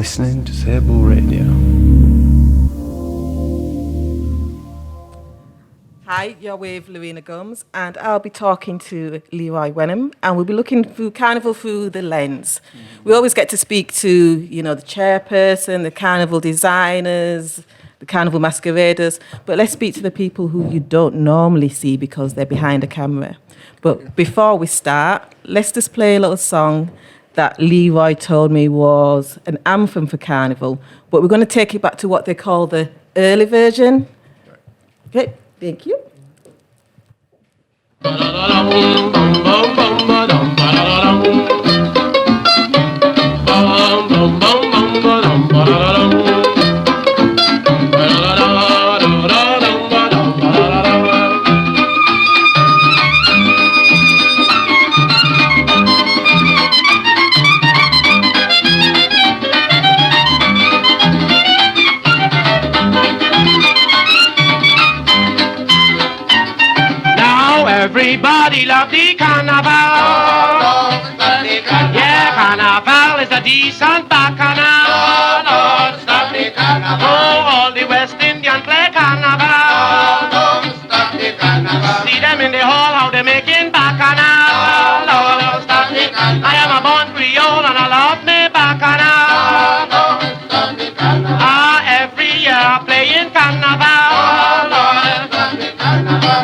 listening to Sable Radio. Hi, you're with Lorina Gumbs, and I'll be talking to Leroy Wenham, and we'll be looking through Carnival through the lens. We always get to speak to, the chairperson, the Carnival designers, the Carnival masqueraders, but let's speak to the people who you don't normally see because they're behind a camera. But before we start, let's just play a little song that Leroy told me was an anthem for Carnival, but we're going to take it back to what they call the early version. Okay, thank you. Everybody love the carnival. Yeah, carnival is a decent bacchanal. Oh, all the West Indian play carnival. See them in the hall, how they making bacchanal. I am a born Creole and I love me bacchanal. Every year playing carnival.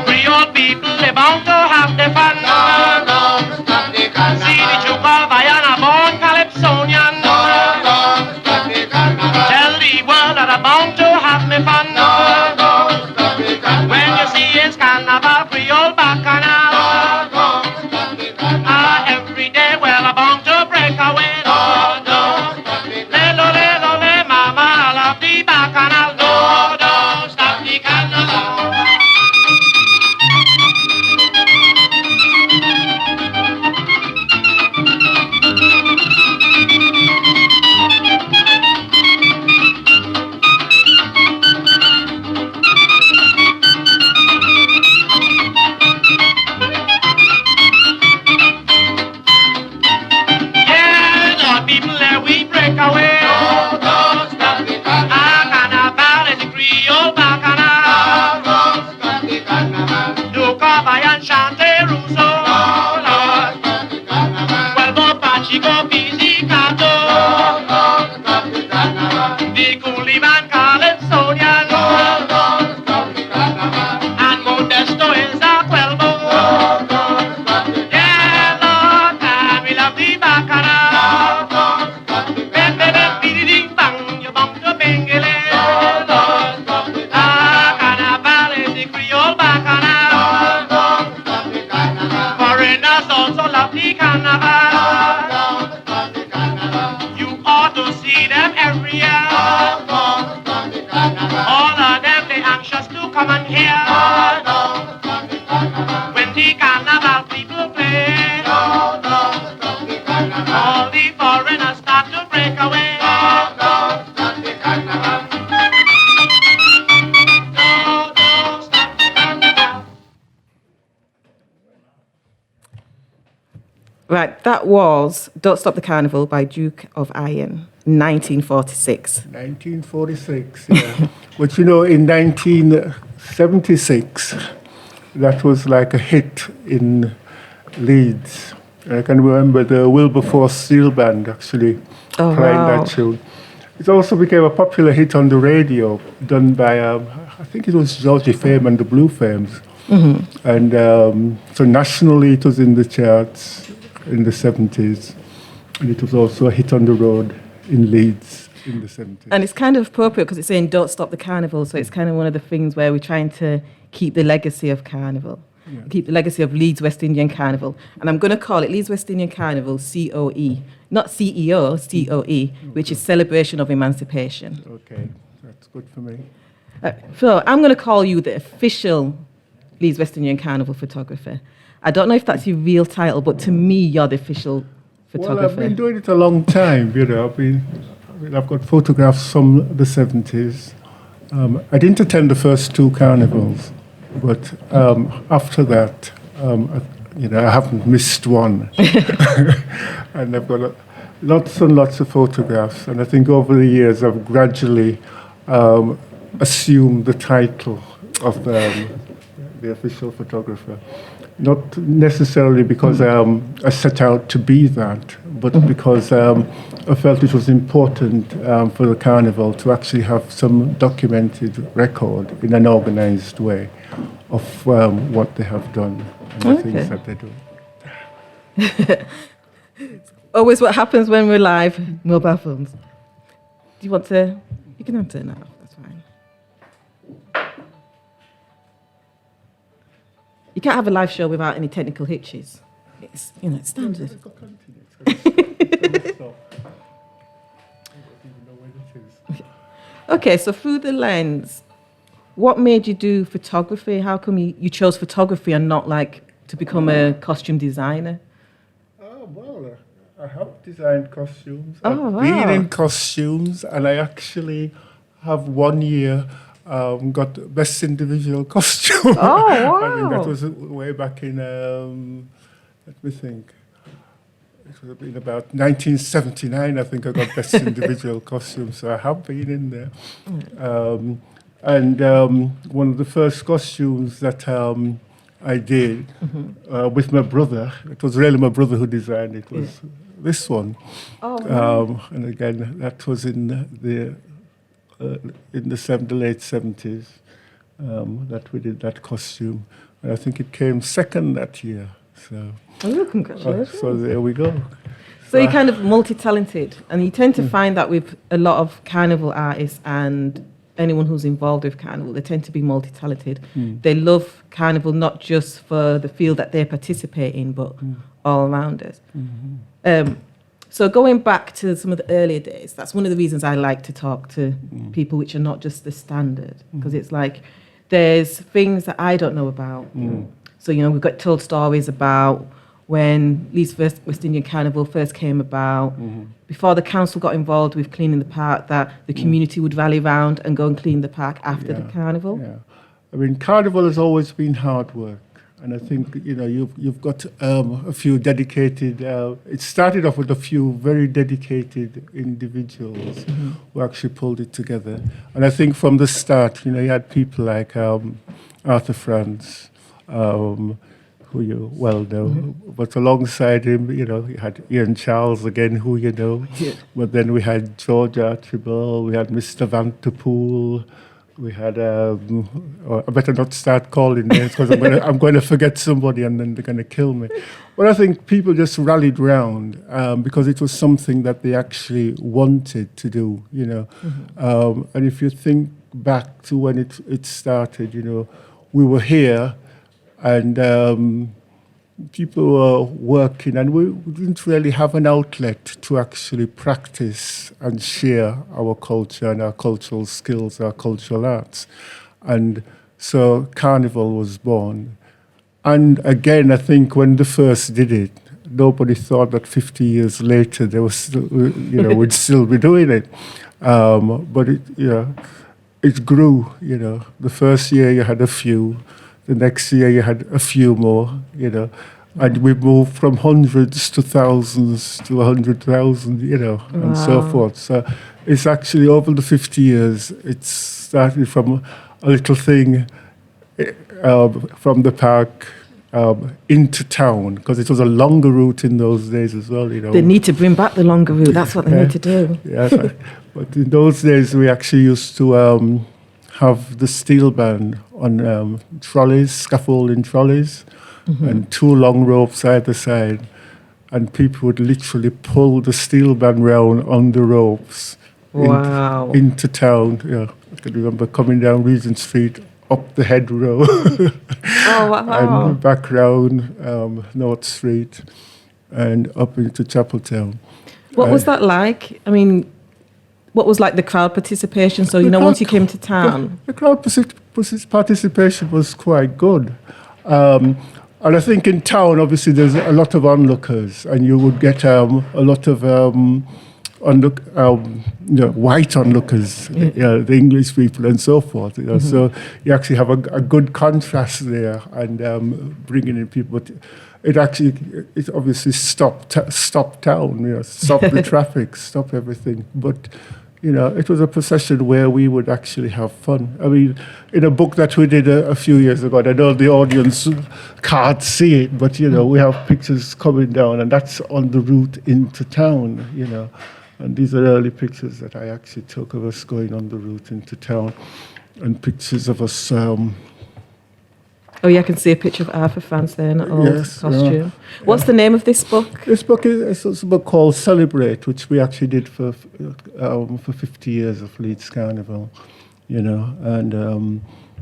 Creole people, they bound to have the fun. See the Duke of Iron, born Calypsonian. Tell the world that I'm bound to have me fun. When you see it's carnival, Creole bacchanal. Every day, well, I'm bound to break away. Lelo, lelo, le, mama, I love the bacchanal. No, don't stop the carnival. Right, that was Don't Stop the Carnival by Duke of Iron, 1946. 1946, yeah. But in 1976, that was like a hit in Leeds. I can remember the Wilberforce Steel Band actually playing that tune. It also became a popular hit on the radio, done by, I think it was Georgie Fame and the Blue Fames. Mm-hmm. And so nationally it was in the charts in the 70s, and it was also a hit on the road in Leeds in the 70s. And it's kind of appropriate because it's saying don't stop the carnival, so it's kind of one of the things where we're trying to keep the legacy of carnival, keep the legacy of Leeds West Indian Carnival. And I'm going to call it Leeds West Indian Carnival, COE, not CEO, COE, which is Celebration of Emancipation. Okay, that's good for me. So I'm going to call you the official Leeds West Indian Carnival photographer. I don't know if that's your real title, but to me, you're the official photographer. Well, I've been doing it a long time, I've got photographs from the 70s. I didn't attend the first two carnivals, but after that, I haven't missed one. And I've got lots and lots of photographs. And I think over the years I've gradually assumed the title of the official photographer. Not necessarily because I set out to be that, but because I felt it was important for the Carnival to actually have some documented record in an organized way of what they have done and the things that they do. Always what happens when we're live, mobile phones. Do you want to? You can answer now. That's fine. You can't have a live show without any technical hitches. It's, it's standard. Okay, so through the lens, what made you do photography? How come you chose photography and not to become a costume designer? Well, I have designed costumes. Oh, I've been in costumes, and I actually have 1 year got best individual costume. Oh, wow. I think that was way back in, let me think. It would have been about 1979, I think I got best individual costume, so I have been in there. And one of the first costumes that I did with my brother, it was really my brother who designed it, was this one. Oh, wow. And again, that was in the late 70s that we did that costume. And I think it came second that year. So, congratulations. So there we go. So you're kind of multi-talented, and you tend to find that with a lot of Carnival artists and anyone who's involved with Carnival, they tend to be multi-talented. They love Carnival not just for the field that they participate in, but all around us. So going back to some of the earlier days, that's one of the reasons I like to talk to people which are not just the standard, because it's there's things that I don't know about. So, we've got told stories about when Leeds West Indian Carnival first came about, before the council got involved with cleaning the park, that the community would rally round and go and clean the park after the Carnival. Yeah. I mean, Carnival has always been hard work. And I think, you've got a few dedicated, it started off with a few very dedicated individuals who actually pulled it together. And I think from the start, you had people like Arthur Franz, who you well know, but alongside him, you had Ian Charles again, who you know. Yeah. But then we had George Archibald, we had Mr. Vanterpool, we had, I better not start calling names because I'm going to forget somebody and then they're going to kill me. But I think people just rallied round because it was something that they actually wanted to do, And if you think back to when it started, we were here and people were working, and we didn't really have an outlet to actually practice and share our culture and our cultural skills, our cultural arts. And so Carnival was born. And again, I think when they first did it, nobody thought that 50 years later they were still, would still be doing it. But it grew. The first year you had a few. The next year you had a few more, and we moved from hundreds to thousands to 100,000, and so forth. So it's actually over the 50 years, it started from a little thing from the park into town, because it was a longer route in those days as well, They need to bring back the longer route, that's what they need to do. Yes, but in those days we actually used to have the steel band on trolleys, scaffolding trolleys, and 2 long ropes either side. And people would literally pull the steel band round on the ropes into town. Yeah, I can remember coming down Regent Street, up the Head Row, and back round North Street, and up into Chapeltown. What was that like? I mean, what was the crowd participation? So, once you came to town? The crowd participation was quite good. And I think in town, obviously, there's a lot of onlookers, and you would get a lot of white onlookers, the English people and so forth. So you actually have a good contrast there and bringing in people. But it obviously stopped town, stopped the traffic, stopped everything. But it was a procession where we would actually have fun. I mean, in a book that we did a few years ago, and I know the audience can't see it, but we have pictures coming down, and that's on the route into town. And these are early pictures that I actually took of us going on the route into town, and pictures of us. Oh, yeah, I can see a picture of Arthur France there in an old costume. What's the name of this book? This book is a book called Celebrate, which we actually did for 50 years of Leeds Carnival, and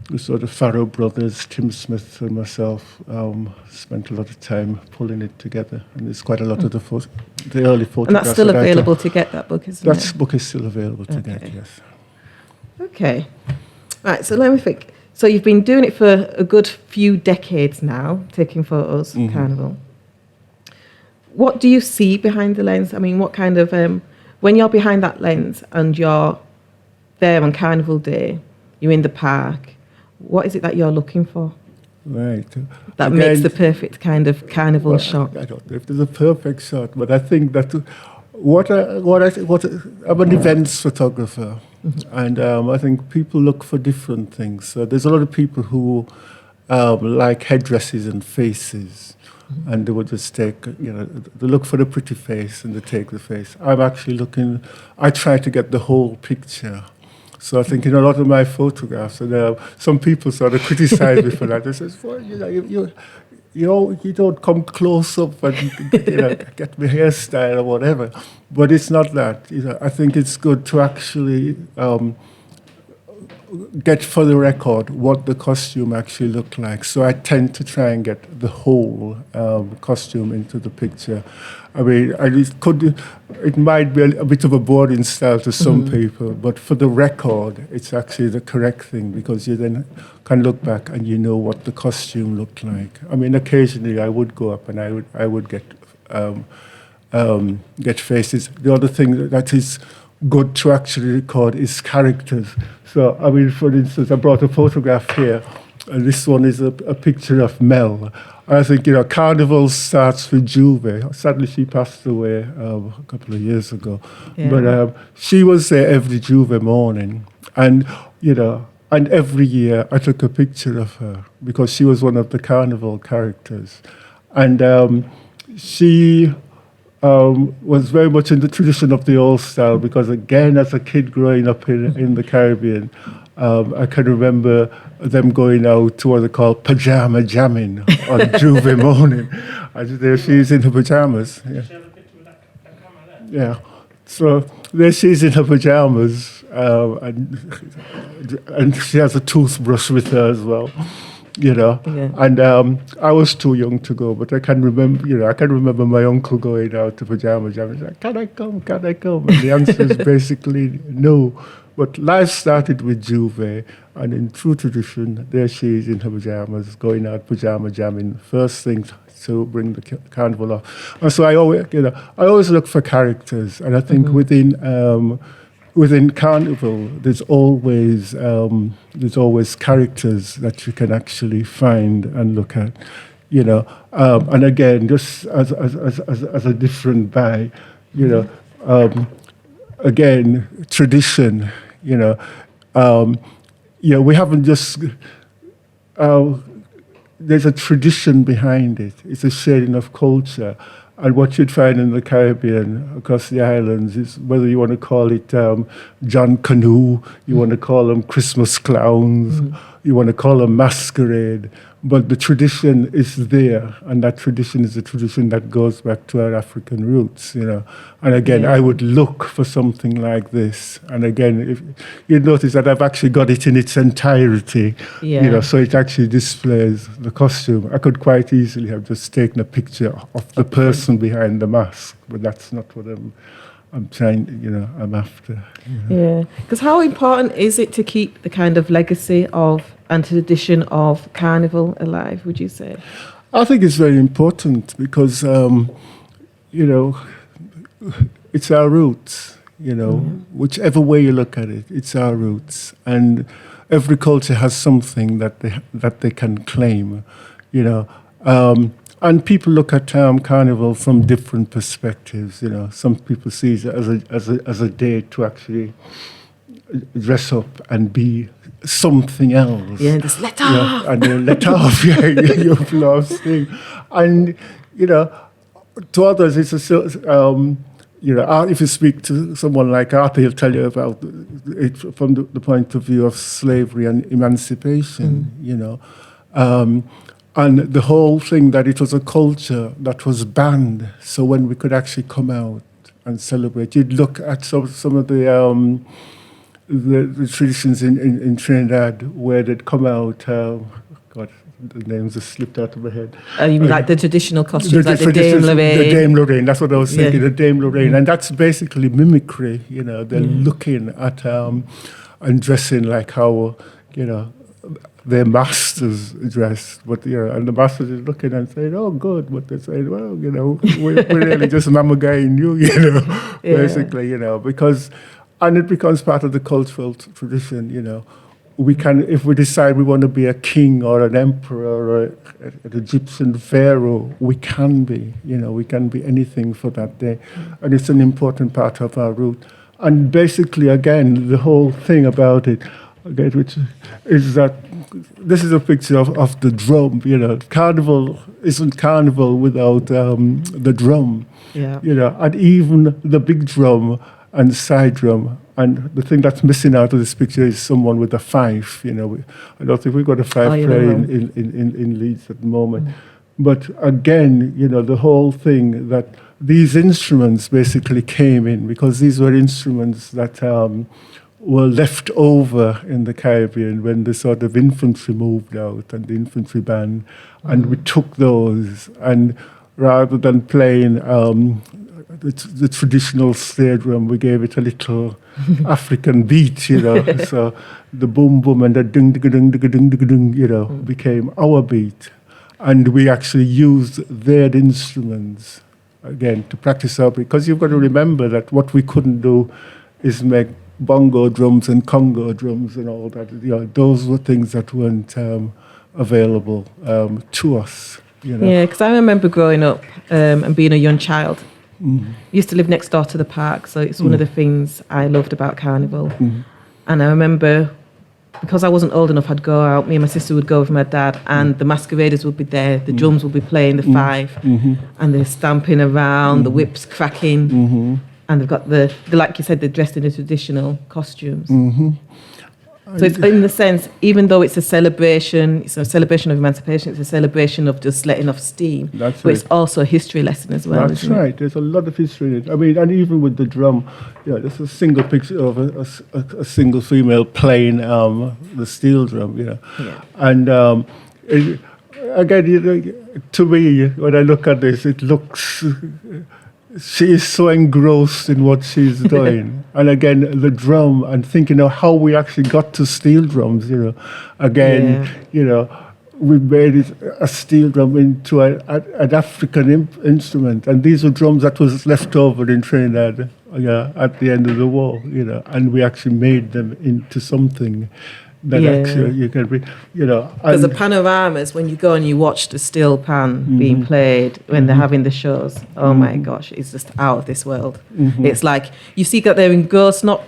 the sort of Farrow brothers, Tim Smith and myself, spent a lot of time pulling it together. And there's quite a lot of the early photographs. And that's still available to get, that book, isn't it? That book is still available to get, yes. Okay. Right, so let me think. So you've been doing it for a good few decades now, taking photos, Carnival. What do you see behind the lens? I mean, what kind of, when you're behind that lens and you're there on Carnival Day, you're in the park, what is it that you're looking for? Right. That makes the perfect kind of Carnival shot. I don't know if there's a perfect shot, but I think that I'm an events photographer. And I think people look for different things. So there's a lot of people who like headdresses and faces, and they would just take, they look for the pretty face and they take the face. I'm actually I try to get the whole picture. So I think in a lot of my photographs, and some people sort of criticize me for that. They say, well, you don't come close up and get my hairstyle or whatever. But it's not that. I think it's good to actually get for the record what the costume actually looked like. So I tend to try and get the whole costume into the picture. I mean, it might be a bit of a boring style to some people, but for the record, it's actually the correct thing, because you then can look back and you know what the costume looked like. I mean, occasionally I would go up and I would get faces. The other thing that is good to actually record is characters. So, I mean, for instance, I brought a photograph here, and this one is a picture of Mel. I think, Carnival starts with Juve. Sadly, she passed away a couple of years ago. Yeah. But she was there every Juve morning. And, and every year I took a picture of her because she was one of the Carnival characters. And she was very much in the tradition of the old style, because, again, as a kid growing up in the Caribbean, I can remember them going out to what they call pajama jamming on Juve morning. And there she is in her pajamas. Yeah. So there she is in her pajamas, and she has a toothbrush with her as well. Yeah. And I was too young to go, but I can remember my uncle going out to pajama jamming. Like, can I come? And the answer is basically no. But life started with Juve, and in true tradition, there she is in her pajamas, going out pajama jamming, first thing to bring the carnival off. And so I always look for characters, and I think within Carnival, there's always characters that you can actually find and look at, and again, just as a different buy, again, tradition, we haven't just. There's a tradition behind it. It's a sharing of culture. And what you'd find in the Caribbean, across the islands, is whether you want to call it John Canoe, you want to call them Christmas clowns, you want to call them masquerade, but the tradition is there, and that tradition is a tradition that goes back to our African roots, And again, I would look for something like this. And again, if you notice that I've actually got it in its entirety, so it actually displays the costume. I could quite easily have just taken a picture of the person behind the mask, but that's not what I'm trying, I'm after. Yeah, because how important is it to keep the kind of legacy of and tradition of Carnival alive, would you say? I think it's very important because, it's our roots, whichever way you look at it, it's our roots. And every culture has something that they can claim, And people look at Carnival from different perspectives. You know, some people see it as a day to actually dress up and be something else. Yeah, just let off. And then let off. Yeah, your last thing. And you know, to others, it's if you speak to someone like Arthur, he'll tell you about it from the point of view of slavery and emancipation. You know. And the whole thing that it was a culture that was banned. So when we could actually come out and celebrate, you'd look at some of the traditions in Trinidad where they'd come out. God, the names just slipped out of my head. You mean like the traditional costumes, like the Dame Lorraine? The Dame Lorraine, that's what I was thinking, the Dame Lorraine. And that's basically mimicry, you know. They're looking at and dressing like how, you know, their masters dressed, but and the masters is looking and saying, "Oh, good," but they're saying, "Well, you know, we're really just mama guy in you," you know, basically, you know, because, and it becomes part of the cultural tradition, you know. We can, if we decide we want to be a king or an emperor or an Egyptian pharaoh, we can be, you know, we can be anything for that day, and it's an important part of our route. And basically, again, the whole thing about it, again, which is that this is a picture of the drum. You know, Carnival isn't Carnival without the drum. Yeah. You know, and even the big drum and the side drum. And the thing that's missing out of this picture is someone with a fife. You know, I don't think we've got a fife player in Leeds at the moment. But again, you know, the whole thing that these instruments basically came in because these were instruments that were left over in the Caribbean when the sort of infantry moved out and the infantry band, and we took those, and rather than playing the traditional snare drum, we gave it a little African beat, you know. So the boom boom and the ding ding ding ding ding ding ding, you know, became our beat, and we actually used their instruments again to practice our beat, because you've got to remember that what we couldn't do is make bongo drums and Congo drums and all that. You know, those were things that weren't available to us. You know? Yeah, because I remember growing up and being a young child. I used to live next door to the park, so it's one of the things I loved about Carnival. And I remember, because I wasn't old enough, I'd go out, me and my sister would go with my dad, and the masqueraders would be there, the drums would be playing the fife, and they're stamping around, the whips cracking. And they've got the, like you said, they're dressed in the traditional costumes. So it's in the sense, even though it's a celebration of emancipation, it's a celebration of just letting off steam. That's but right. it's also a history lesson as well. That's right. It? There's a lot of history in it. I mean, and even with the drum, there's a single picture of a single female playing the steel drum, you know. Yeah. And again, you know, to me, when I look at this, it looks... She is so engrossed in what she's doing. And again, the drum, and thinking of how we actually got to steel drums, you know. Again, you know, we made it, a steel drum into an African instrument. And these were drums that was left over in Trinidad at the end of the war, you know. And we actually made them into something that actually you can be, you know. Because the panoramas, when you go and you watch the steel pan being played when they're having the shows, oh my gosh, it's just out of this world. It's like, you see that they're engrossed, not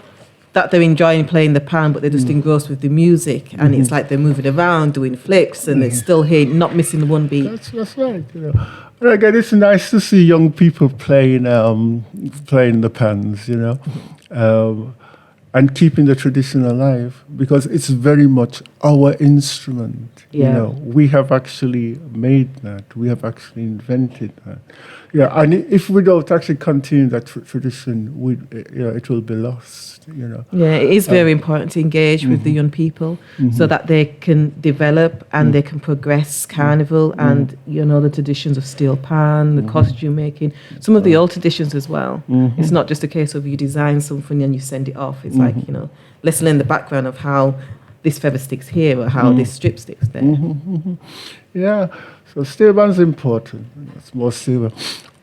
that they're enjoying playing the pan, but they're just engrossed with the music, and it's like they're moving around, doing flips, and they're still here, not missing the one beat. That's right, you know. And again, it's nice to see young people playing the pans, you know. And keeping the tradition alive, because it's very much our instrument. You know, we have actually made that. We have actually invented that. Yeah, and if we don't actually continue that tradition, it will be lost. You know. Yeah, it is very important to engage with the young people so that they can develop and they can progress Carnival and, you know, the traditions of steel pan, the costume making, some of the old traditions as well. It's not just a case of you design something and you send it off. It's like, you know, let's learn the background of how this feather sticks here or how this strip sticks there. Yeah, so steel band's important. It's more steel.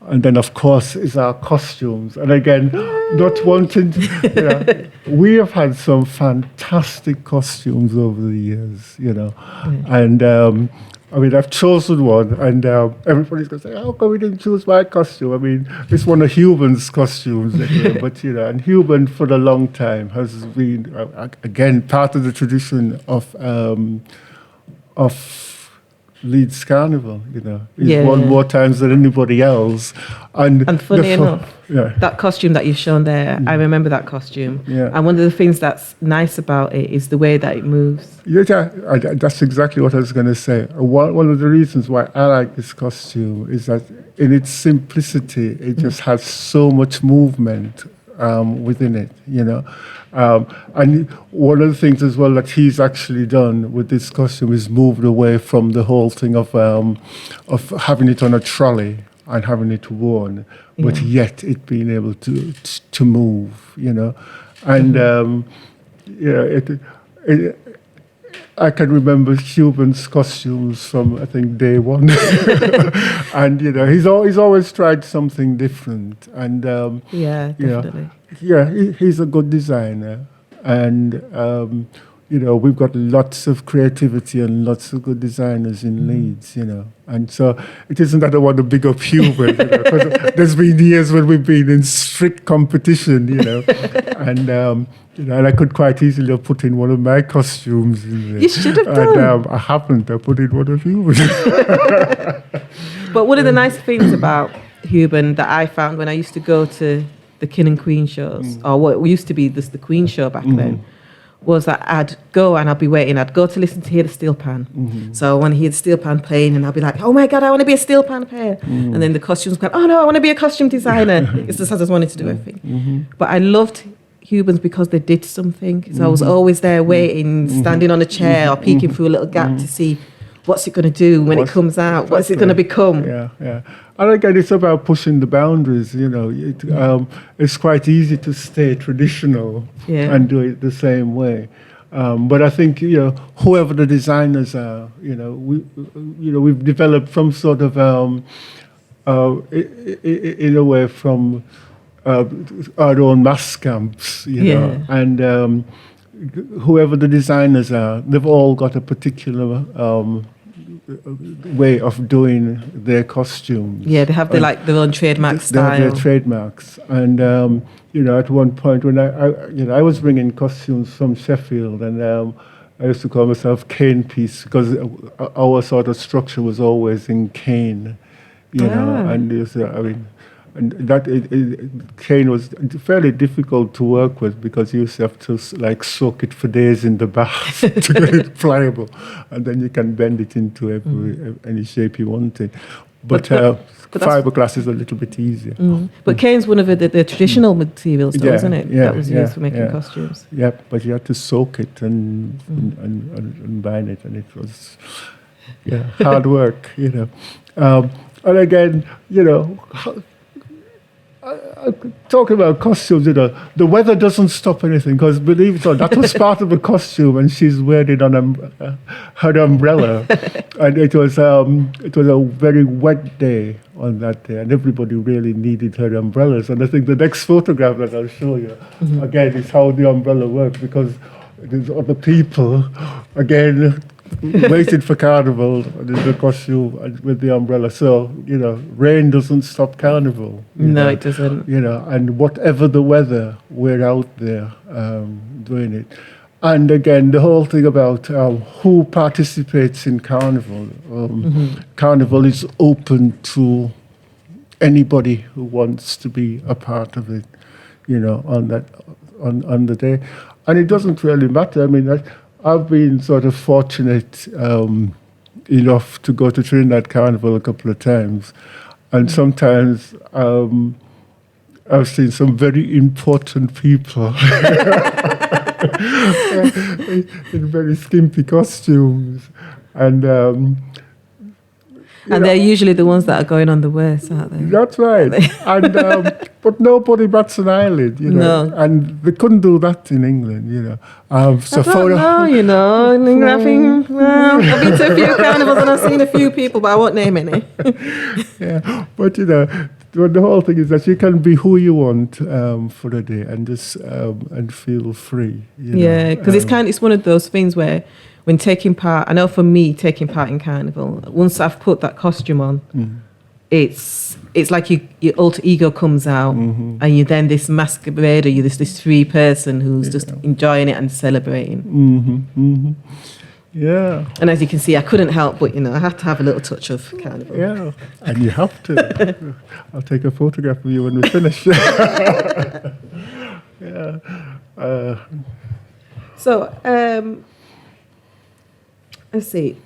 And then, of course, is our costumes. And again, not wanting to, we have had some fantastic costumes over the years, you know. And I mean, I've chosen one, and everybody's going to say, how come we didn't choose my costume? I mean, it's one of Human's costumes, but, and Human for a long time has been, again, part of the tradition of Leeds Carnival, He's won more times than anybody else. And funny enough, that costume that you've shown there, I remember that costume. Yeah. And one of the things that's nice about it is the way that it moves. Yeah, that's exactly what I was going to say. One of the reasons why I like this costume is that in its simplicity, it just has so much movement within it, and one of the things as well that he's actually done with this costume is moved away from the whole thing of having it on a trolley and having it worn, but yet it being able to move, and I can remember Cuban's costumes from, I think, day one. And, he's always tried something different. And, definitely. He's a good designer. And, we've got lots of creativity and lots of good designers in Leeds, And so it isn't that I want to big up Cuban, because there's been years when we've been in strict competition, And, and I could quite easily have put in one of my costumes in there. You should have done. And I haven't. I put in one of yours. But one of the nice things about Huban that I found when I used to go to the King and Queen shows, or what used to be the Queen show back then, was that I'd go and I'd be waiting. I'd go to listen to hear the steel pan. So when I hear the steel pan playing, and I'd be like, oh my God, I want to be a steel pan player. And then the costumes go, oh no, I want to be a costume designer. It's just I just wanted to do everything. But I loved Hubans because they did something. So I was always there waiting, standing on a chair or peeking through a little gap to see what's it going to do when it comes out, what's it going to become. Yeah. And again, it's about pushing the boundaries, it's quite easy to stay traditional and do it the same way. But I think, whoever the designers are, we've developed some sort of, in a way, from our own mass camps, and whoever the designers are, they've all got a particular way of doing their costumes. Yeah, they have their own trademark style. They have their trademarks, and at one point when I was bringing costumes from Sheffield, and I used to call myself cane piece because our sort of structure was always in cane, and and that cane was fairly difficult to work with because you used to have to soak it for days in the bath to get it pliable, and then you can bend it into any shape you wanted. But fiberglass is a little bit easier. But cane's one of the traditional materials, though, isn't it? That was used for making costumes. Yeah, but you had to soak it and bind it, and it was hard work, And again, talking about costumes, the weather doesn't stop anything, because believe it or not, that was part of the costume, and she's wearing her umbrella, and it was a very wet day on that day, and everybody really needed her umbrellas. And I think the next photograph that I'll show you again is how the umbrella works, because there's other people again waiting for Carnival in the costume and with the umbrella. So, rain doesn't stop Carnival. No, it doesn't. And whatever the weather, we're out there doing it. And again, the whole thing about who participates in Carnival. Carnival is open to anybody who wants to be a part of it, on the day. And it doesn't really matter. I mean, I've been sort of fortunate enough to go to Trinidad Carnival a couple of times, and sometimes I've seen some very important people in very skimpy costumes, and they're usually the ones that are going on the worst, aren't they? That's right. And but nobody bats an eyelid, No. And they couldn't do that in England, So I don't know, I've been to a few carnivals and I've seen a few people, but I won't name any. Yeah, but the whole thing is that you can be who you want for the day and just and feel free. Yeah, because it's one of those things where when taking part, I know for me taking part in Carnival, once I've put that costume on, it's like your alter ego comes out, and you're then this masquerader, you're this free person who's just enjoying it and celebrating. Yeah. And as you can see, I couldn't help but, I had to have a little touch of Carnival. Yeah, and you have to. I'll take a photograph of you when we finish. Yeah. So, let's see.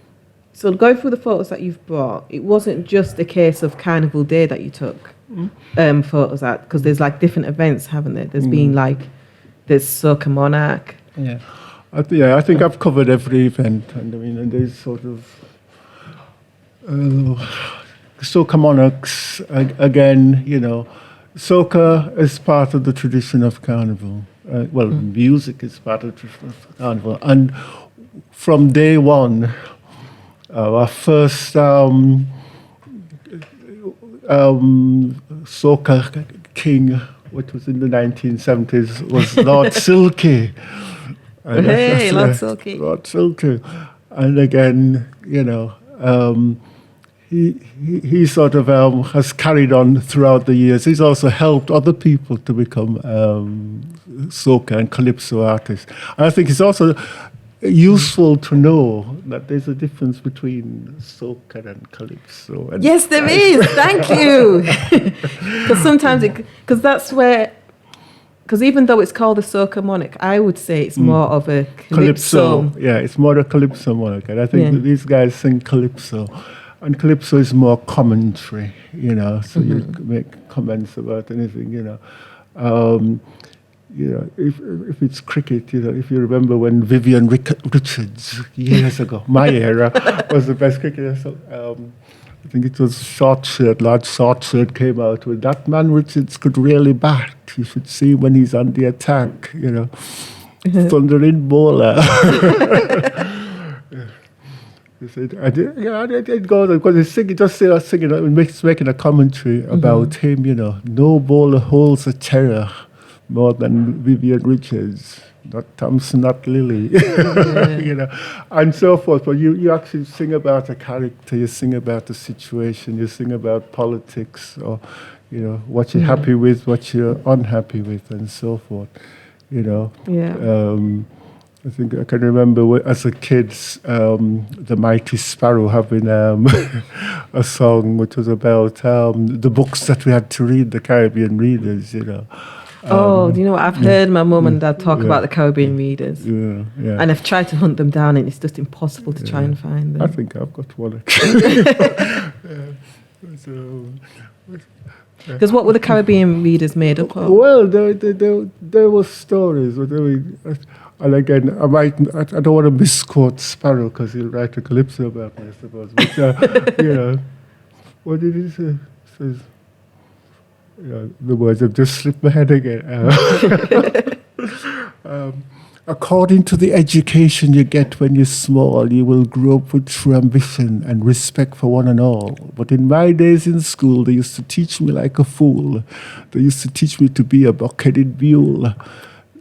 So going through the photos that you've brought, it wasn't just a case of Carnival Day that you took photos at, because there's like different events, haven't there? There's been there's Soca Monarch. Yeah. I think I've covered every event, and and there's sort of Soca Monarchs again. Soca is part of the tradition of Carnival. Music is part of the tradition of Carnival, and from day one, our first soca king, which was in the 1970s, was Lord Silky. Hey, Lord Silky. Lord Silky. And again, he sort of has carried on throughout the years. He's also helped other people to become soca and calypso artists. And I think it's also useful to know that there's a difference between soca and calypso. And yes, there is. Thank you. Because sometimes because even though it's called a soca monarch, I would say it's more of a calypso. Yeah, it's more a calypso monarch. And I think that these guys sing calypso. And calypso is more commentary, so you make comments about anything, if it's cricket, if you remember when Vivian Richards, years ago, my era, was the best cricketer. So, I think it was Large Shortshirt came out with that man Richards could really bat. You should see when he's on the attack, thundering bowler. It goes because he's making a commentary about him. No bowler holds a terror more than Vivian Richards, not Thompson, not Lily, and so forth. But you actually sing about a character, you sing about a situation, you sing about politics, or what you're happy with, what you're unhappy with, and so forth. I think I can remember as a kid, the Mighty Sparrow having a song which was about the books that we had to read, the Caribbean readers, do you know what? I've heard my mum and dad talk about the Caribbean readers. Yeah. And I've tried to hunt them down, and it's just impossible to try and find them. I think I've got one actually. Because what were the Caribbean readers made up of? Well, there were stories. And again, I don't want to misquote Sparrow because he'll write a calypso about me, I suppose. But, what did he say? He says, the words have just slipped my head again. According to the education you get when you're small, you will grow up with true ambition and respect for one and all. But in my days in school, they used to teach me like a fool. They used to teach me to be a buck-headed mule.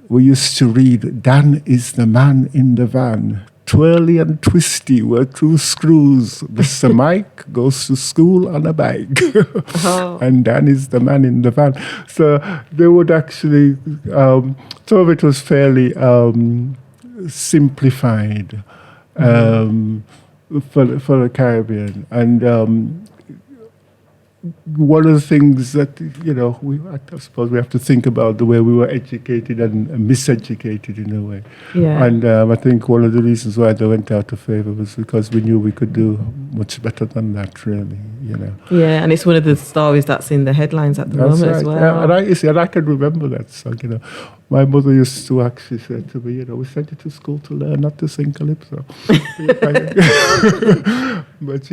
We used to read, Dan is the man in the van. Twirly and twisty were two screws. Mr. Mike goes to school on a bike. And Dan is the man in the van. So they would actually, some of it was fairly simplified for the Caribbean. And one of the things that, I suppose we have to think about the way we were educated and miseducated in a way. Yeah. And I think one of the reasons why they went out of favor was because we knew we could do much better than that, really, Yeah, and it's one of the stories that's in the headlines at the moment as well. Yeah, and I can remember that song, My mother used to actually say to me, we sent you to school to learn not to sing calypso. But,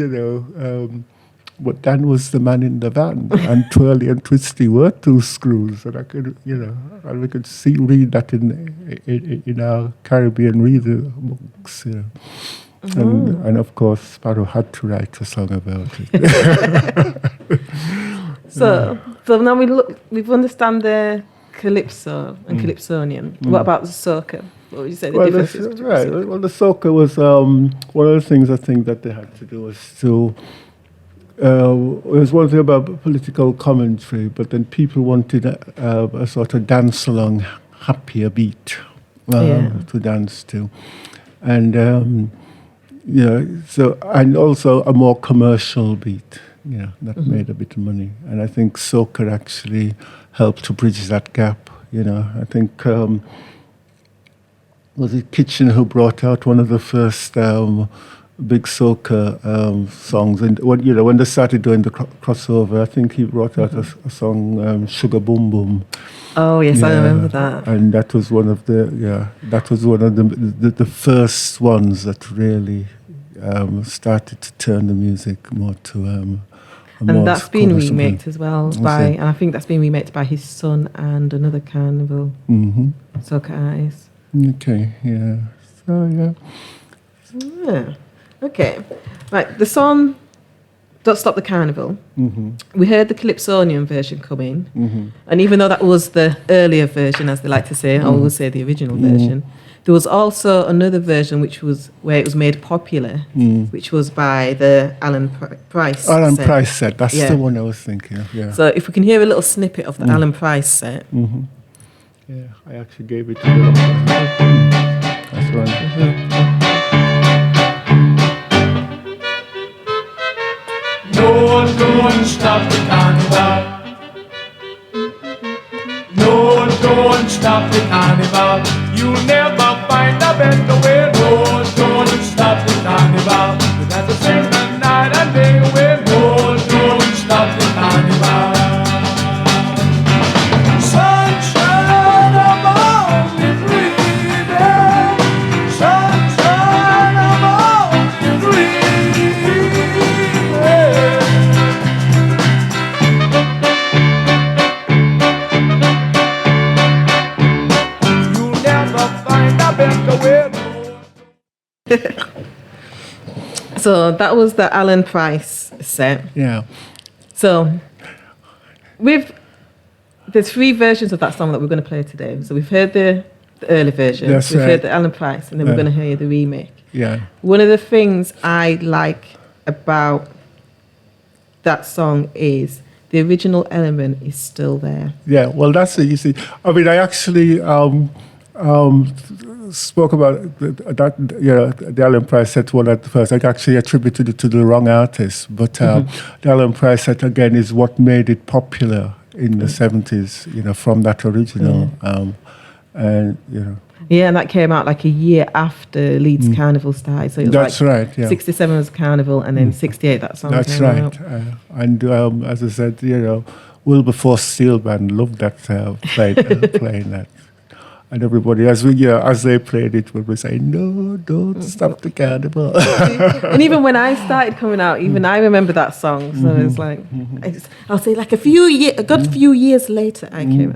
but Dan was the man in the van, and Twirly and Twisty were two screws, and I could, and we could read that in our Caribbean reader books, And of course, Sparrow had to write a song about it. So now we've understand the calypso and calypsonian. What about the soca? What would you say the difference is? Right. Well, the soca was one of the things I think that they had to do was to. It was one thing about political commentary, but then people wanted a sort of dance along, happier beat to dance to, and so and also a more commercial beat, that made a bit of money, and I think soca actually helped to bridge that gap. I think was it Kitchen who brought out one of the first big soca songs, and when they started doing the crossover, I think he brought out a song, Sugar Boom Boom. Oh yes, I remember that. And that was one of the first ones that really started to turn the music more to and that's been remixed as well and I think that's been remixed by his son and another Carnival soca artist. Okay, yeah. So Yeah. Okay. Right, the song Don't Stop the Carnival. We heard the Calypsonian version come in. And even though that was the earlier version, as they like to say, I will say the original version, there was also another version where it was made popular, which was by the Alan Price Alan set. Price set, that's the one I was thinking of, yeah. So if we can hear a little snippet of the Alan Price set. Yeah, I actually gave it to you. That's right. No, don't stop the carnival. No, don't stop the carnival. You never find a better way. No, don't stop the carnival. You got to sing the night and day away. No, don't stop the carnival. Sunshine above me breathing. Sunshine above me breathing. You never find a better way. So that was the Alan Price set. Yeah. So there's 3 versions of that song that we're going to play today. So we've heard the early version, That's we've right. heard the Alan Price, and then we're going to hear the remake. Yeah. One of the things I like about that song is the original element is still there. Yeah, well, that's it. You see, I mean, I actually spoke about that. The Alan Price set one at first. I actually attributed it to the wrong artist, but the Alan Price set again is what made it popular in the 70s. From that original, and Yeah, and that came out like a year after Leeds Carnival started. So it was That's right, yeah. 67 was Carnival, and then 68 that song That's came right. out. And as I said, Wilberforce Steel Band loved that playing that. And everybody, as they played it, would be saying, "No, don't stop the carnival." And even when I started coming out, even I remember that song. So it's like, I'll say like a few years later, I came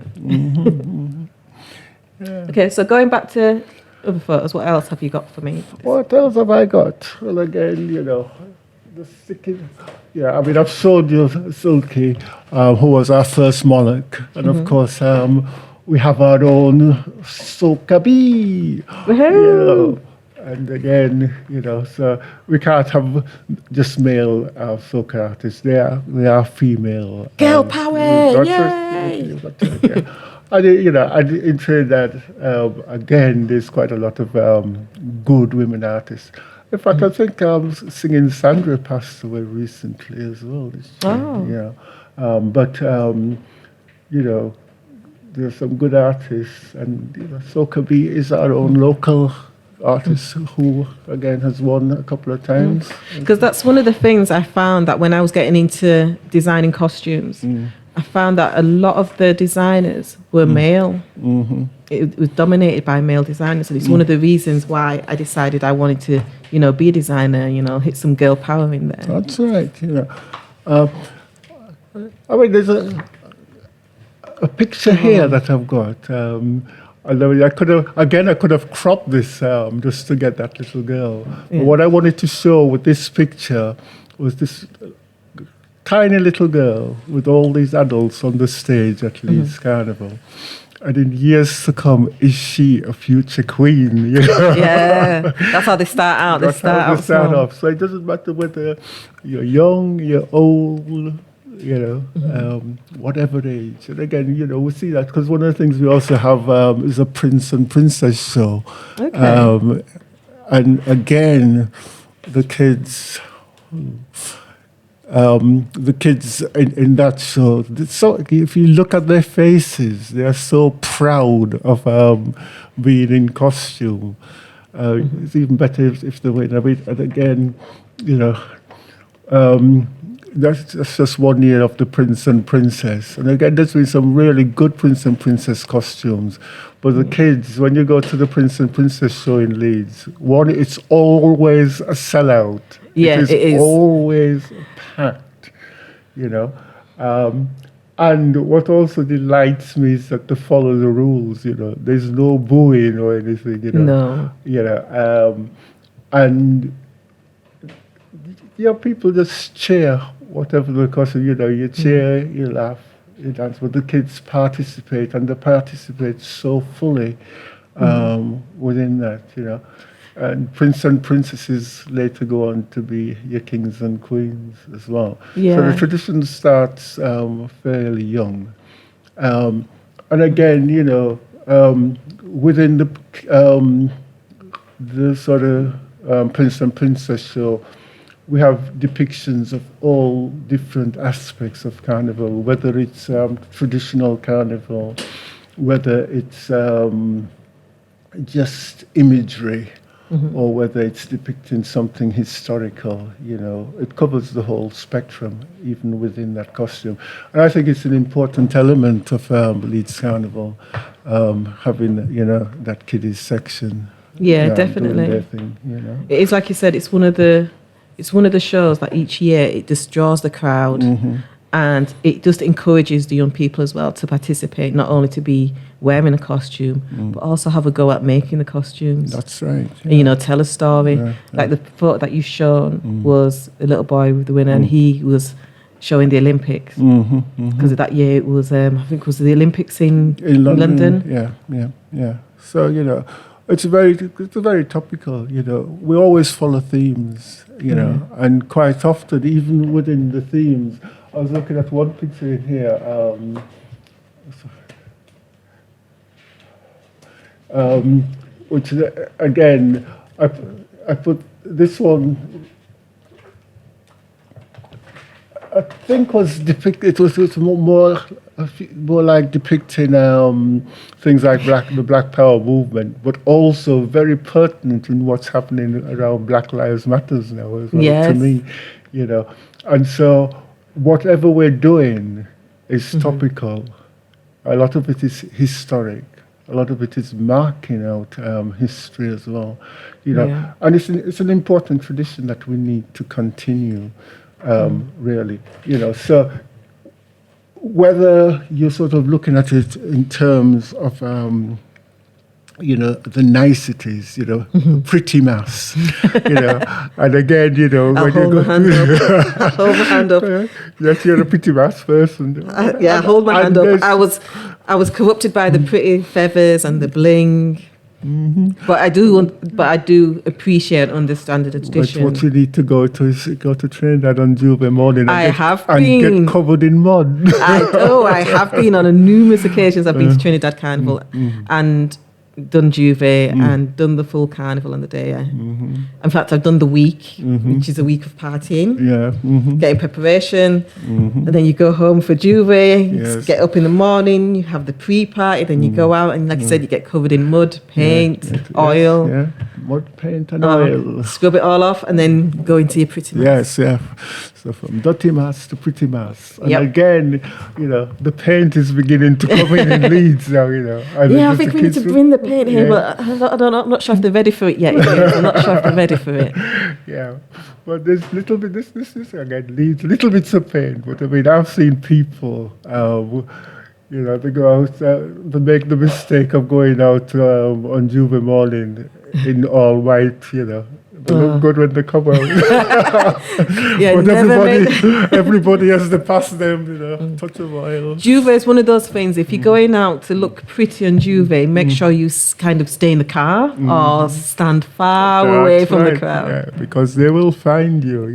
out. Okay, so going back to other photos, what else have you got for me? What else have I got? Well, again, the sticky. Yeah, I mean, I've showed you Silky, who was our first monarch, and of course, we have our own Soca Bee. And again, so we can't have just male soca artists. They are female. Girl power! Yay! And in Trinidad, again, there's quite a lot of good women artists. In fact, I think singing Sandra passed away recently as well. There's some good artists, and Soca Bee is our own local artist who, again, has won a couple of times. Because that's one of the things I found that when I was getting into designing costumes, I found that a lot of the designers were male. It was dominated by male designers, and it's one of the reasons why I decided I wanted to, be a designer, hit some girl power in there. That's right. I mean, there's a picture here that I've got. I could have cropped this just to get that little girl. But what I wanted to show with this picture was this tiny little girl with all these adults on the stage at Leeds Carnival. And in years to come, is she a future queen? You know? Yeah, that's how they start out. That's how they start off. So it doesn't matter whether you're young, you're old, you know, whatever age. And again, you know, we see that because one of the things we also have is a prince and princess show. Okay. And again, the kids in that show, so if you look at their faces, they are so proud of being in costume. It's even better if they win. I mean, and again, you know, that's just 1 year of the Prince and Princess. And again, there's been some really good Prince and Princess costumes. But the kids, when you go to the Prince and Princess show in Leeds, one, it's always a sellout. Yeah, it is always packed, you know. And what also delights me is that they follow the rules, you know. There's no booing or anything, you know. No. You know, and people just cheer whatever the costume, you know, you cheer, you laugh, you dance, but the kids participate, and they participate so fully within that, you know. And prince and princesses later go on to be your kings and queens as well. Yeah. So the tradition starts fairly young. And again, you know, within the sort of Prince and Princess show, we have depictions of all different aspects of carnival, whether it's traditional carnival, whether it's just imagery, or whether it's depicting something historical. You know, it covers the whole spectrum, even within that costume. And I think it's an important element of Leeds Carnival, having, you know, that kiddies section. Yeah, doing definitely. their thing, you know. It is, like you said, it's one of the shows that each year it just draws the crowd, and it just encourages the young people as well to participate, not only to be wearing a costume, but also have a go at making the costumes. That's right. And, you know, tell a story. Like the photo that you've shown was a little boy with the winner, and he was showing the Olympics. Because that year it was, I think it was the Olympics in London. Yeah. So, you know, it's very topical, you know. We always follow themes, you know, and quite often, even within the themes, I was looking at one picture in here, which again, I put this one, I think was it was more like depicting things like the Black Power movement, but also very pertinent in what's happening around Black Lives Matters now as well, to me, you know. And so whatever we're doing is topical. A lot of it is historic. A lot of it is marking out history as well, you know. Yeah. And it's an important tradition that we need to continue, really, you know. So whether you're sort of looking at it in terms of, you know, the niceties, you know, pretty mass, you know, and again, you know, I'll hold my hand up. Yes, you're a pretty mass person. I hold my hand up. I was corrupted by the pretty feathers and the bling. But I do appreciate and understand the tradition. But what you need to go to is go to Trinidad on Jubilee morning and get covered in mud. I have been on numerous occasions. I've been to Trinidad Carnival and done Juve and done the full carnival on the day. In fact, I've done the week, which is a week of partying, getting preparation, and then you go home for Juve, get up in the morning, you have the pre-party, then you go out, and like I said, you get covered in mud, paint, oil. Yeah, mud, paint and oil. Scrub it all off and then go into your pretty mass. Yes, yeah. So from dirty mass to pretty mass. And again, you know, the paint is beginning to come in Leeds now, you know. I think we need to bring the paint here, but I'm not sure if they're ready for it yet. I'm not sure if they're ready for it. Yeah, but there's little bit, this again, Leeds, little bits of paint. But I mean, I've seen people, you know, they go out, they make the mistake of going out on Jubilee morning in all white, you know, They look good when they come out. Yeah, But never everybody has to pass them, touch of oil. Juve is one of those things. If you're going out to look pretty on Juve, make sure you kind of stay in the car or stand far away from the crowd. Yeah, because they will find you.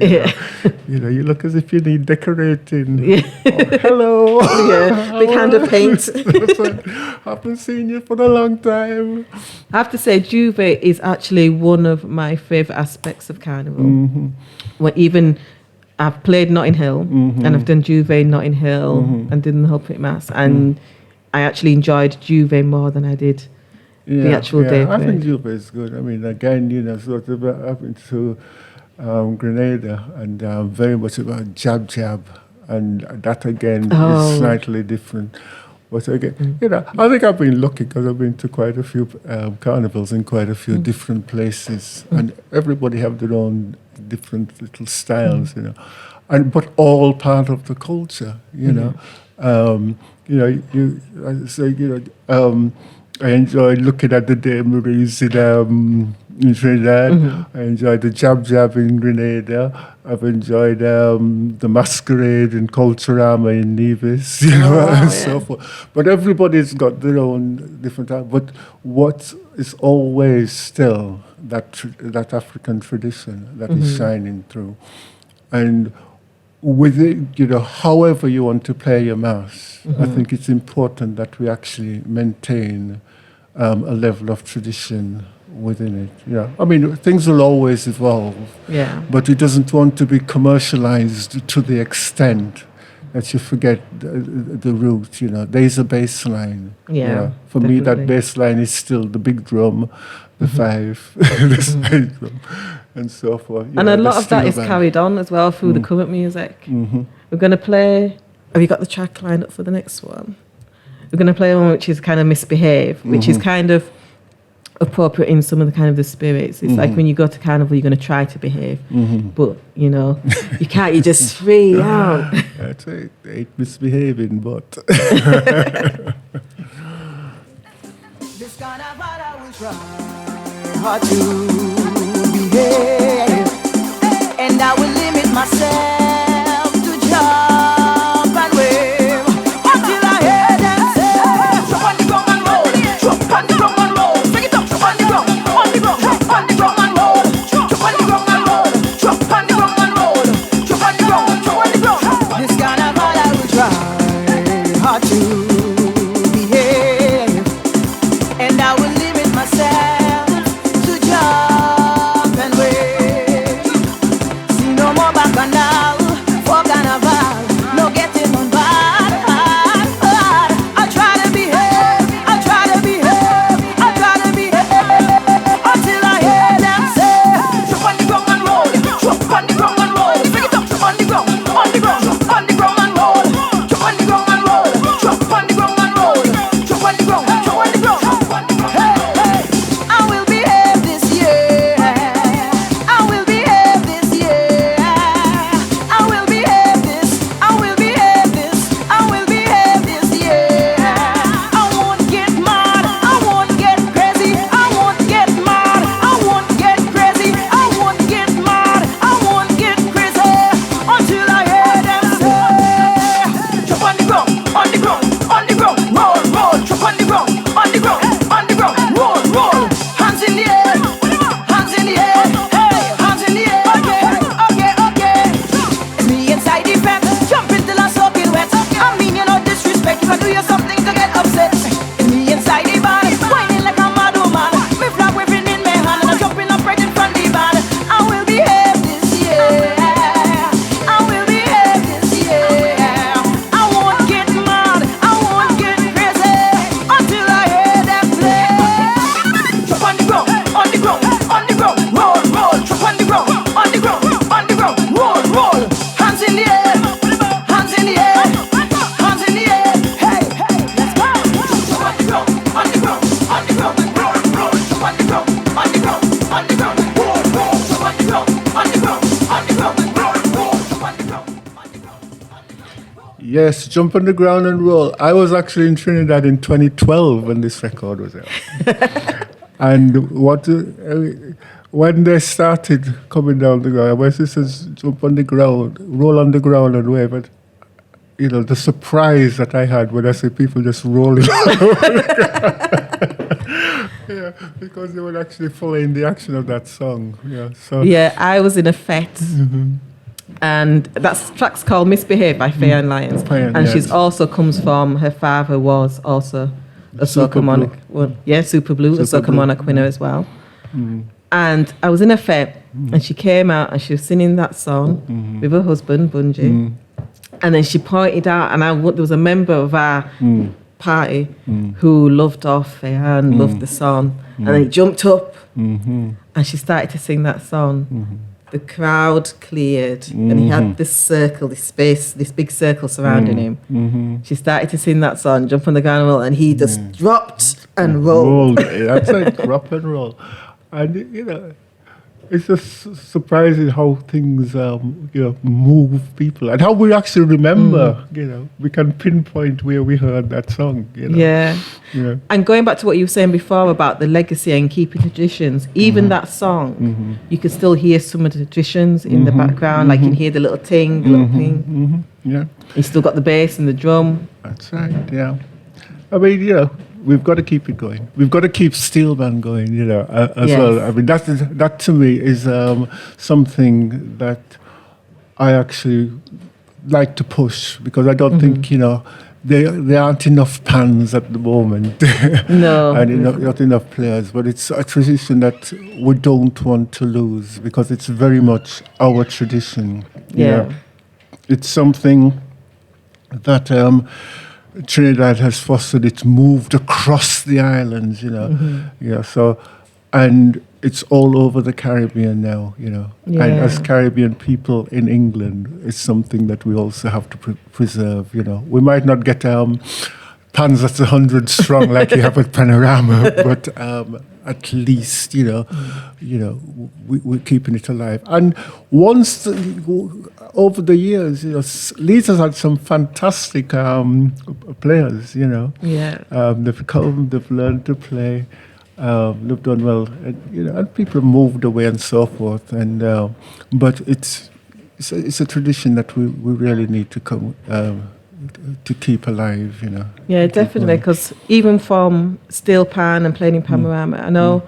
You look as if you need decorating. Yeah. Oh, hello. Yeah, big hand of paint. Haven't seen you for a long time. I have to say, Juve is actually one of my favourite aspects of Carnival. When even I've played Notting Hill and I've done Juve in Notting Hill and did the Hull Pit Mass, and I actually enjoyed Juve more than I did the actual day. I think Juve is good. I mean, again, sort of happened to Grenada, and very much about jab, and that again is slightly different. But again, I think I've been lucky because I've been to quite a few carnivals in quite a few different places, and everybody have their own different little styles, but all part of the culture, I enjoyed looking at the Day Maries in Trinidad. I enjoyed the jab in Grenada. I've enjoyed the masquerade in Culturama in Nevis, and so forth. But everybody's got their own different type. But what is always still that African tradition that is shining through. And with it, however you want to play your mass, I think it's important that we actually maintain a level of tradition within it. I mean, things will always evolve, but it doesn't want to be commercialized to the extent that you forget the root. There's a baseline. For me, that baseline is still the big drum, the five, the side drum, and so forth. And a lot of that is carried on as well through the current music. We're going to play. Have you got the track lined up for the next one? We're going to play one which is kind of Misbehave, which is kind of appropriate in some of the kind of the spirits. It's like when you go to Carnival, you're going to try to behave, but you can't. You're just free out. That's it. I ain't misbehaving, but. This kind of heart I will try hard to behave, and I will limit myself to jump and wave until I hear them say, "Jump on the ground and roll, jump on the ground and roll, bring it up, jump on the ground, jump on the ground and roll, jump on the ground and roll, jump on the ground and roll, jump on the ground. This kind of heart I will try hard to behave, and I will limit myself to jump and wave. See no more bacchanal for Carnival, no getting on bad. I try to behave, I try to behave, I try to behave until I hear them say, jump on the ground and roll, jump on the ground and roll, bring it up, jump on the ground, jump on the ground and roll, jump on the ground and roll, jump on the ground and roll, jump on the ground, jump on the ground. Hey, I will behave this year. I will behave this year. I will behave this. I will behave this. I will behave this year. I won't get mad. I won't get crazy. I won't get mad. I won't get crazy. I won't get mad. I won't get crazy until I hear them say, jump on the ground, on the ground, on the ground, roll, roll, jump on the ground, on the ground, on the ground, roll, roll, hands in the air, hands in the air, hey, hands in the air, okay. It's me inside the fence, jumping till I'm soaking wet. I mean, disrespect if I do you something to get upset. It's me inside the band, whining like a mad woman. Me flag waving in my hand and I'm jumping up right in front of the band. I will behave this year. I will behave this year. I won't get mad. I won't get crazy until I hear them play. Jump on the ground, on the ground, on the ground, roll, roll. Jump on the ground, on the ground, on the ground, roll, roll. Hands in the air, hands in the air, hands in the air. Hey, let's go. Jump on the ground, on the ground, on the ground, roll, roll. Jump on the ground, on the ground, on the ground, roll, roll. Jump on the ground, on the ground, on the ground, roll, roll. Jump on the ground, on the ground, on the ground. Yes, jump on the ground and roll. I was actually in Trinidad in 2012 when this record was out. And when they started coming down the ground, my sisters jump on the ground, roll on the ground and wave. And, you know, the surprise that I had when I see people just rolling yeah, because they were actually following the action of that song. Yeah, so Yeah, I was in a fete. And that track's called Misbehave by Faye Ann Lyons. Faye, And yes. she's also comes from, her father was also a Super soca monarch. Well, yeah, Super Blue, a Super soca Blue. monarch winner as well. And I was in a fete and she came out and she was singing that song with her husband, Bunji. And then she pointed out, and there was a member of our party who loved off Faye Ann, loved the song. And then he jumped up and she started to sing that song. The crowd cleared and he had this circle, this space, this big circle surrounding him. She started to sing that song, jump on the ground and roll, and he just dropped and rolled. That's like drop and roll. And, you know, it's just surprising how things, you know, move people and how we actually remember, you know, we can pinpoint where we heard that song, you know. Yeah. Yeah. And going back to what you were saying before about the legacy and keeping traditions, even that song, you can still hear some of the traditions in the background. Like you can hear the little ting, the little ping. Yeah, You still got the bass and the drum. that's right, yeah. I mean, you know, we've got to keep it going. We've got to keep Steel Band going, you know, as Yes. well. I mean, that to me is something that I actually like to push because I don't think, you know, there aren't enough pans at the moment. No. And not enough players. But it's a tradition that we don't want to lose because it's very much our tradition. you Yeah. know. It's something that Trinidad has fostered. It's moved across the islands, you know. Yeah, so, and it's all over the Caribbean now, you know. And Yeah. as Caribbean people in England, it's something that we also have to preserve, you know. We might not get pans that's 100 strong like you have at Panorama, but at least, you know, we're keeping it alive. And once, over the years, you know, Leeds has had some fantastic players, you know. Yeah. They've come, they've learned to play, they've done well, and, you know, and people have moved away and so forth. And but it's a tradition that we really need to come to keep alive, you know. Yeah, definitely. Because even from steel pan and playing in Panorama, I know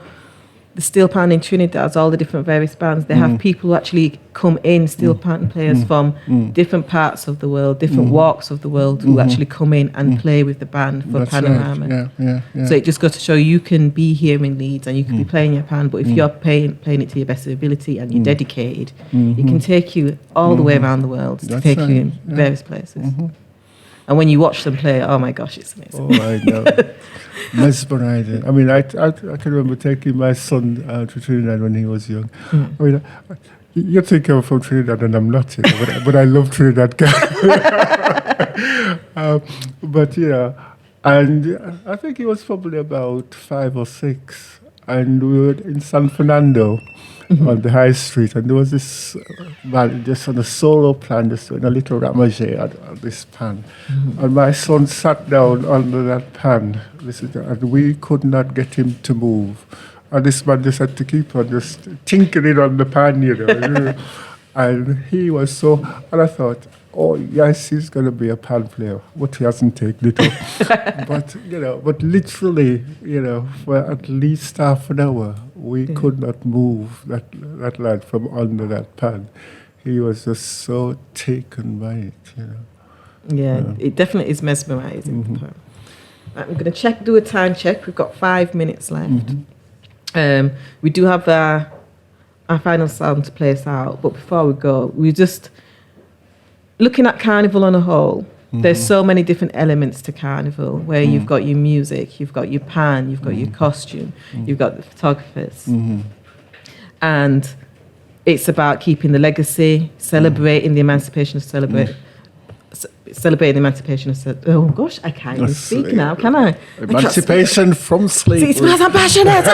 the steel pan in Trinidad, all the different various bands, they have people who actually come in, steel pan players from different parts of the world, different walks of the world, who actually come in and play with the band for That's Panorama. right. Yeah. So it just goes to show you can be here in Leeds and you can be playing your pan, but if you're playing it to your best ability and you're dedicated, it can take you all the way around the world to That's take right, you in yeah. various places. And when you watch them play, oh my gosh, it's amazing. Oh, I know. Mesmerizing. I mean, I can remember taking my son to Trinidad when he was young. I mean, you think I'm from Trinidad and I'm not, you know, but I love Trinidad guy. But, you know, and I think he was probably about 5 or 6. And we were in San Fernando on the high street, and there was this man just on a solo plan, just doing a little ramage on this pan. And my son sat down under that pan, and we could not get him to move. And this man just had to keep on just tinkering on the pan, you know. And he was so, and I thought, oh, yes, he's going to be a pan player, but he hasn't taken it up. But, you know, but literally, you know, for at least half an hour, we could not move that lad from under that pan. He was just so taken by it, you know. Yeah, it definitely is mesmerizing. I'm going to do a time check. We've got 5 minutes left. We do have our final song to play us out, but before we go, we just looking at Carnival on a whole. There's so many different elements to Carnival, where you've got your music, you've got your pan, you've got your costume, you've got the photographers, and it's about keeping the legacy, celebrating the emancipation of celebrating the emancipation of oh gosh, I can't even speak now, can I? Emancipation from slavery. See, I'm passionate.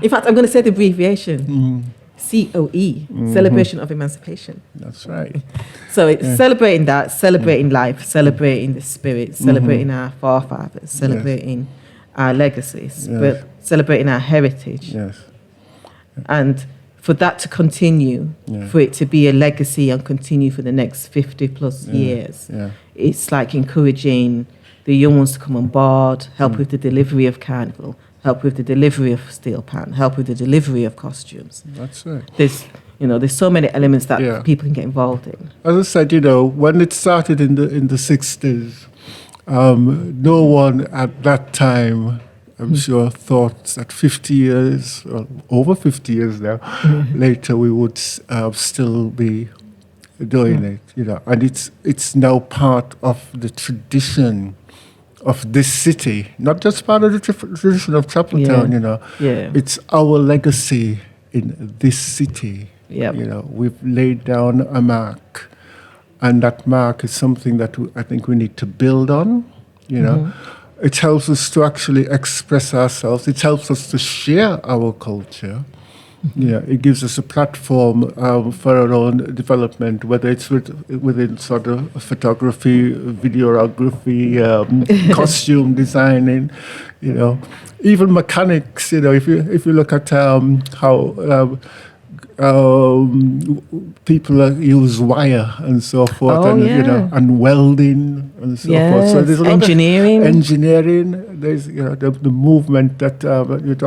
In fact, I'm going to say the abbreviation. COE, Celebration of Emancipation. That's right. So it's celebrating that, celebrating life, celebrating the spirit, celebrating our forefathers, celebrating our legacies. Yes. We're celebrating our heritage. Yes. And for that to continue, for it to be a legacy and continue for the next 50 plus years, it's like encouraging the young ones to come on board, help with the delivery of Carnival, help with the delivery of steel pan, help with the delivery of costumes. That's right. There's so many elements that people can get involved in. As I said, when it started in the 60s, no one at that time, I'm sure, thought that 50 years, or over 50 years now, later we would still be doing it, And it's now part of the tradition of this city, not just part of the tradition of Chapeltown, It's our legacy in this city. We've laid down a mark, and that mark is something that I think we need to build on, It helps us to actually express ourselves. It helps us to share our culture. It gives us a platform for our own development, whether it's within sort of photography, videography, costume designing, even mechanics. If you look at how people use wire and so forth, and welding and so forth. So there's a lot engineering. of engineering. There's the movement that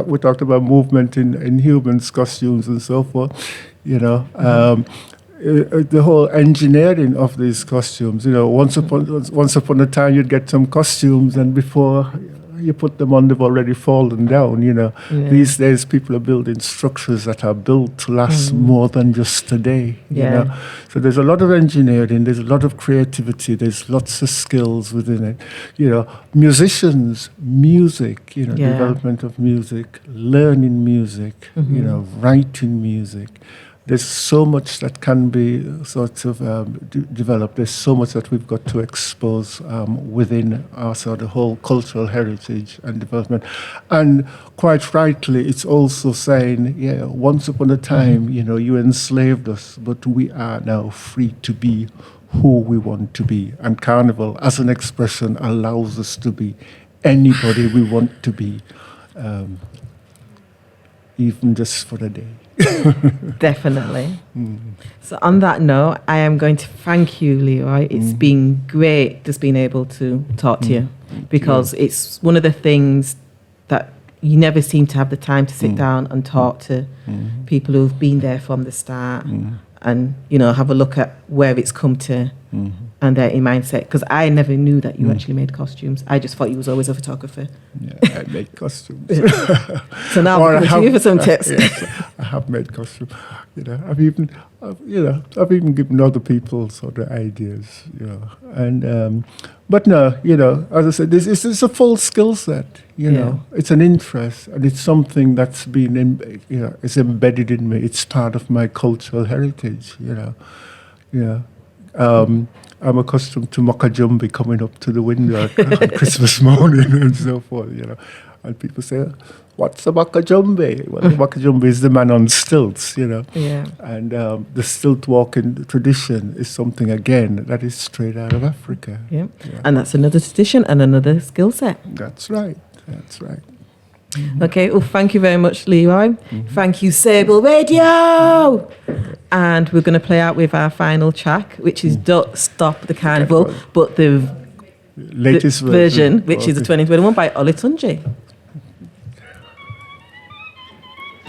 we talked about movement in humans, costumes and so forth. The whole engineering of these costumes. Once upon a time, you'd get some costumes, and before you put them on, they've already fallen down, These days, people are building structures that are built to last more than just a day, So there's a lot of engineering, there's a lot of creativity, there's lots of skills within it. Musicians, music, development of music, learning music, writing music. There's so much that can be sort of developed. There's so much that we've got to expose within our sort of whole cultural heritage and development. And quite rightly, it's also saying, once upon a time, you enslaved us, but we are now free to be who we want to be. And Carnival, as an expression, allows us to be anybody we want to be, even just for a day. Definitely. So on that note, I am going to thank you, Leroy. It's been great just being able to talk to you, because it's one of the things that you never seem to have the time to sit down and talk to people who've been there from the start and have a look at where it's come to and their mindset, because I never knew that you actually made costumes. I just thought you was always a photographer. I make costumes. So now I'm coming to you for some tips. Yes, I have made costumes. I've even given other people sort of ideas. And but no, as I said, it's a full skill set. It's an interest, and it's something that's been it's embedded in me. It's part of my cultural heritage. I'm accustomed to Mokajumbi coming up to the window on Christmas morning and so forth, And people say, "What's a Mokajumbi?" Well, the Mokajumbi is the man on stilts, And the stilt walking tradition is something, again, that is straight out of Africa. Yeah. And that's another tradition and another skill set. That's right. Okay, well, thank you very much, Leroy. Thank you, Sable Radio. And we're going to play out with our final track, which is Don't Stop the Carnival, but the latest version, which is the 2021 by Olitunji.